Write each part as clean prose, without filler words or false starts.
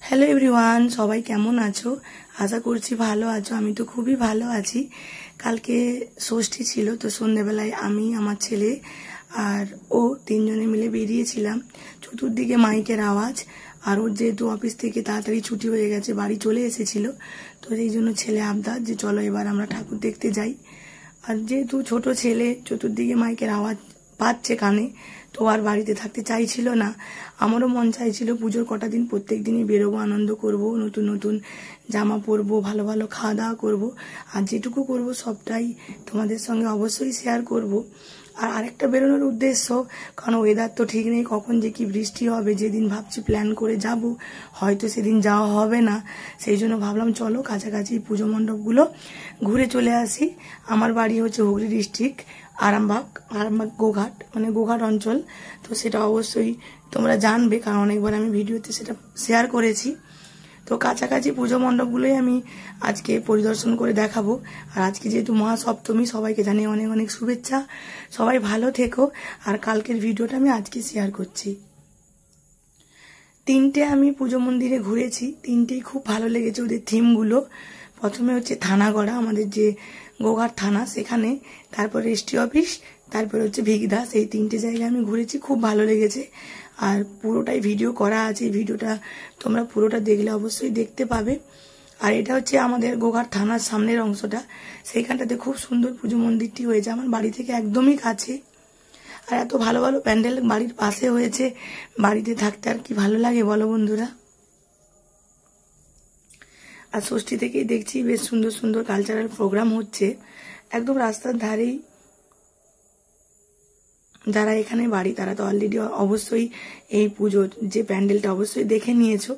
Hello everyone, সবাই কেমন আছো? আশা করছি ভালো আছো। আমি তো খুবই ভালো আছি। কালকে ষষ্ঠী ছিল, তো সন্ধ্যেবেলায় আমি, আমার ছেলে আর ও তিনজনে মিলে বেরিয়েছিলাম। চতুর্দিকে মাইকের আওয়াজ, আর ওর যেহেতু অফিস থেকে তাড়াতাড়ি ছুটি হয়ে গেছে, বাড়ি চলে এসেছিল, তো সেই জন্য ছেলে আবদার যে চলো এবার আমরা ঠাকুর দেখতে যাই। আর যেহেতু ছোট ছেলে চতুর্দিকে মাইকের আওয়াজ পাচ্ছে কানে, তো আর বাড়িতে থাকতে চাইছিল না। আমারও মন চাইছিল পুজোর কটা দিন প্রত্যেক দিনই বেরোবো, আনন্দ করব, নতুন নতুন জামা পরবো, ভালো ভালো খাওয়া দাওয়া করবো, আর যেটুকু করব সবটাই তোমাদের সঙ্গে অবশ্যই শেয়ার করব। আর আরেকটা বেরোনোর উদ্দেশ্য, কারণ ওয়েদার তো ঠিক নেই, কখন যে কি বৃষ্টি হবে। যেদিন ভাবছি প্ল্যান করে যাব, হয়তো সেদিন যাওয়া হবে না। সেই জন্য ভাবলাম চলো কাছাকাছি পুজো মণ্ডপগুলো ঘুরে চলে আসি। আমার বাড়ি হচ্ছে হুগলি ডিস্ট্রিক্ট, আরামবাগ গোঘাট, মানে গোঘাট অঞ্চল। তো সেটা অবশ্যই তোমরা জানবে, কারণ অনেকবার আমি ভিডিওতে সেটা শেয়ার করেছি। তো কাছাকাছি পুজো মণ্ডপগুলোই আমি আজকে পরিদর্শন করে দেখাবো। আর আজকে যেহেতু মহাসপ্তমী, সবাইকে জানিয়ে অনেক অনেক শুভেচ্ছা। সবাই ভালো থেকো। আর কালকের ভিডিওটা আমি আজকে শেয়ার করছি। তিনটে আমি পুজো মন্দিরে ঘুরেছি, তিনটেই খুব ভালো লেগেছে ওদের থিমগুলো। প্রথমে হচ্ছে থানাগড়া, আমাদের যে গোঘাট থানা সেখানে, তারপর এসটি অফিস, তারপর হচ্ছে ভিগদাস। এই তিনটে জায়গায় আমি ঘুরেছি, খুব ভালো লেগেছে। আর পুরোটাই ভিডিও করা আছে, ভিডিওটা তোমরা পুরোটা দেখলে অবশ্যই দেখতে পাবে। আর এটা হচ্ছে আমাদের গোঘাট থানার সামনের অংশটা, সেইখানটাতে খুব সুন্দর পুজো মন্দিরটি হয়েছে, আমার বাড়ি থেকে একদমই কাছে। আর এত ভালো ভালো প্যান্ডেল বাড়ির পাশে হয়েছে, বাড়িতে থাকতে আর কি ভালো লাগে বলো বন্ধুরা। আর ষষ্ঠী থেকেই দেখছি বেশ সুন্দর সুন্দর কালচারাল প্রোগ্রাম হচ্ছে একদম রাস্তার ধারেই। যারা এখানে বাড়ি তারা তো অলরেডি অবশ্যই এই পুজোর যে প্যান্ডেলটা অবশ্যই দেখে নিয়েছো।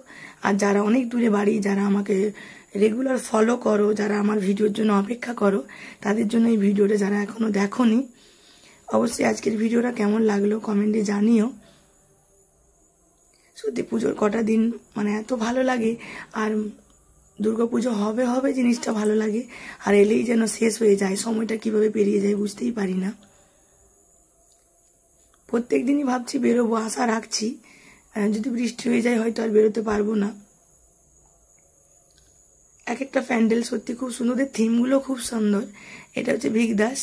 আর যারা অনেক দূরে বাড়ি, যারা আমাকে রেগুলার ফলো করো, যারা আমার ভিডিওর জন্য অপেক্ষা করো, তাদের জন্য এই ভিডিওটা যারা এখনো দেখোনি, অবশ্যই আজকের ভিডিওটা কেমন লাগলো কমেন্টে জানিও। সত্যি পুজোর কটা দিন মানে এত ভালো লাগে, আর দুর্গাপুজো হবে হবে জিনিসটা ভালো লাগে, আর এলেই যেন শেষ হয়ে যায়, সময়টা কিভাবে পেরিয়ে যায় বুঝতেই পারি না। প্রত্যেক দিনই ভাবছি বেরোবো, আশা রাখছি, যদি বৃষ্টি হয়ে যায় হয়তো আর বেরোতে পারবো না। এক একটা প্যান্ডেল সত্যি খুব সুন্দর, থিমগুলো খুব সুন্দর। এটা হচ্ছে ভিগদাস,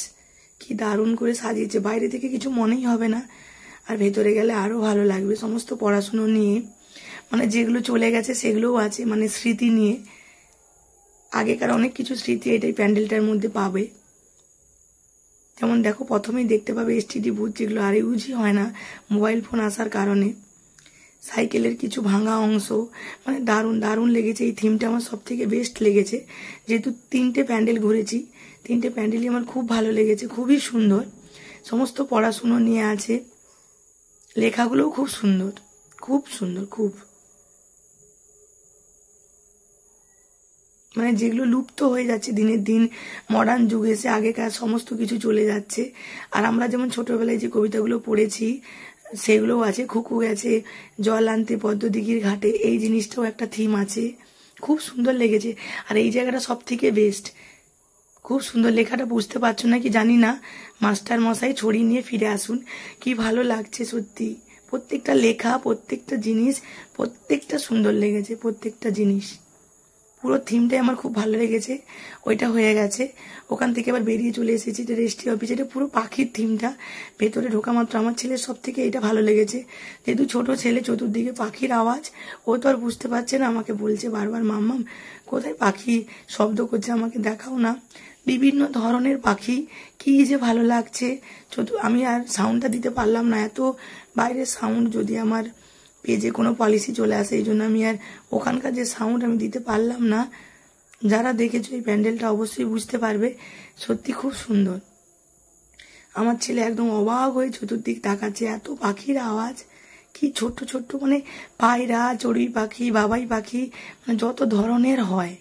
কি দারুণ করে সাজিয়েছে, বাইরে থেকে কিছু মনেই হবে না, আর ভেতরে গেলে আরো ভালো লাগবে। সমস্ত পড়াশুনো নিয়ে, মানে যেগুলো চলে গেছে সেগুলোও আছে, মানে স্মৃতি নিয়ে, আগেকার অনেক কিছু স্মৃতি এটাই প্যান্ডেলটার মধ্যে পাবে। যেমন দেখো প্রথমেই দেখতে পাবে এসটিডি বুথ, যেগুলো আর ইউজই হয় না মোবাইল ফোন আসার কারণে। সাইকেলের কিছু ভাঙা অংশ, মানে দারুণ দারুণ লেগেছে। এই থিমটা আমার সব থেকে বেস্ট লেগেছে। যেহেতু তিনটে প্যান্ডেল ঘুরেছি, তিনটে প্যান্ডেলই আমার খুব ভালো লেগেছে, খুবই সুন্দর। সমস্ত পড়াশুনো নিয়ে আছে, লেখাগুলোও খুব সুন্দর, খুব সুন্দর, খুব, মানে যেগুলো লুপ্ত হয়ে যাচ্ছে দিনের দিন, মডার্ন যুগে এসে আগেকার সমস্ত কিছু চলে যাচ্ছে। আর আমরা যেমন ছোটবেলায় যে কবিতাগুলো পড়েছি সেগুলোও আছে। খুকু গেছে জল আনতে পদ্মদিঘির ঘাটে, এই জিনিসটাও একটা থিম আছে, খুব সুন্দর লেগেছে। আর এই জায়গাটা সব থেকে বেস্ট, খুব সুন্দর। লেখাটা বুঝতে পারছো না কি জানি না, মাস্টার মশাই ছড়ি নিয়ে ফিরে আসুন, কি ভালো লাগছে সত্যি। প্রত্যেকটা লেখা, প্রত্যেকটা জিনিস, প্রত্যেকটা সুন্দর লেগেছে, প্রত্যেকটা জিনিস। পুরো থিমটাই আমার খুব ভালো লেগেছে। ওইটা হয়ে গেছে, ওখান থেকে আবার বেরিয়ে চলে এসেছি এটা রেস্টি অফিস। এটা পুরো পাখির থিমটা, ভেতরে ঢোকা মাত্র আমার ছেলের সব থেকে এটা ভালো লেগেছে। যেহেতু ছোট ছেলে, চতুর্দিকে পাখির আওয়াজ, ও তো আর বুঝতে পারছে না, আমাকে বলছে বারবার মাম্মাম কোথায় পাখি শব্দ করছে, আমাকে দেখাও না। বিভিন্ন ধরনের পাখি, কি যে ভালো লাগছে। আমি আর সাউন্ডটা দিতে পারলাম না, এত বাইরের সাউন্ড যদি আমার পেজে কোনো পলিসি চলে আসে, এই জন্য আমি আর ওখানকার যে সাউন্ড আমি দিতে পারলাম না। যারা দেখেছো এই প্যান্ডেলটা অবশ্যই বুঝতে পারবে, সত্যি খুব সুন্দর। আমার ছেলে একদম অবাক হয়ে চতুর্দিক তাকাচ্ছে, এত পাখির আওয়াজ, কি ছোট্ট ছোট্ট, মানে পায়রা, চড়ুই পাখি, বাবাই পাখি, মানে যত ধরনের হয়,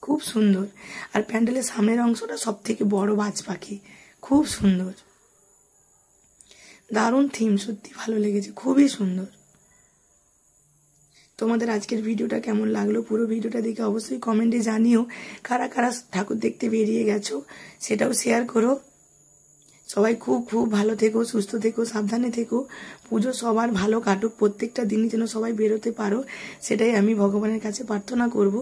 খুব সুন্দর। আর প্যান্ডেলের সামনের অংশটা সব থেকে বড় বাজ পাখি, খুব সুন্দর, দারুণ থিম, সত্যি ভালো লেগেছে, খুবই সুন্দর। তোমাদের আজকের ভিডিওটা কেমন লাগলো, পুরো ভিডিওটা দেখে অবশ্যই কমেন্টে জানিও। কারা কারা ঠাকুর দেখতে বেরিয়ে গেছো সেটাও শেয়ার করো। সবাই খুব খুব ভালো থেকো, সুস্থ থেকো, সাবধানে থেকো। পুজো সবার ভালো কাটুক, প্রত্যেকটা দিনই যেন সবাই বেরোতে পারো, সেটাই আমি ভগবানের কাছে প্রার্থনা করব।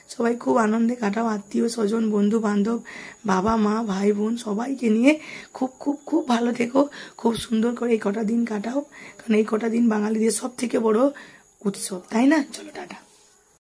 সবাই খুব আনন্দে কাটাও, আত্মীয় স্বজন, বন্ধু বান্ধব, বাবা মা ভাই বোন সবাইকে নিয়ে খুব খুব খুব ভালো থেকো, খুব সুন্দর করে এই কটা দিন কাটাও, কারণ এই কটা দিন বাঙালিদের সব থেকে বড় উৎসব, তাই না? চলো টাটা।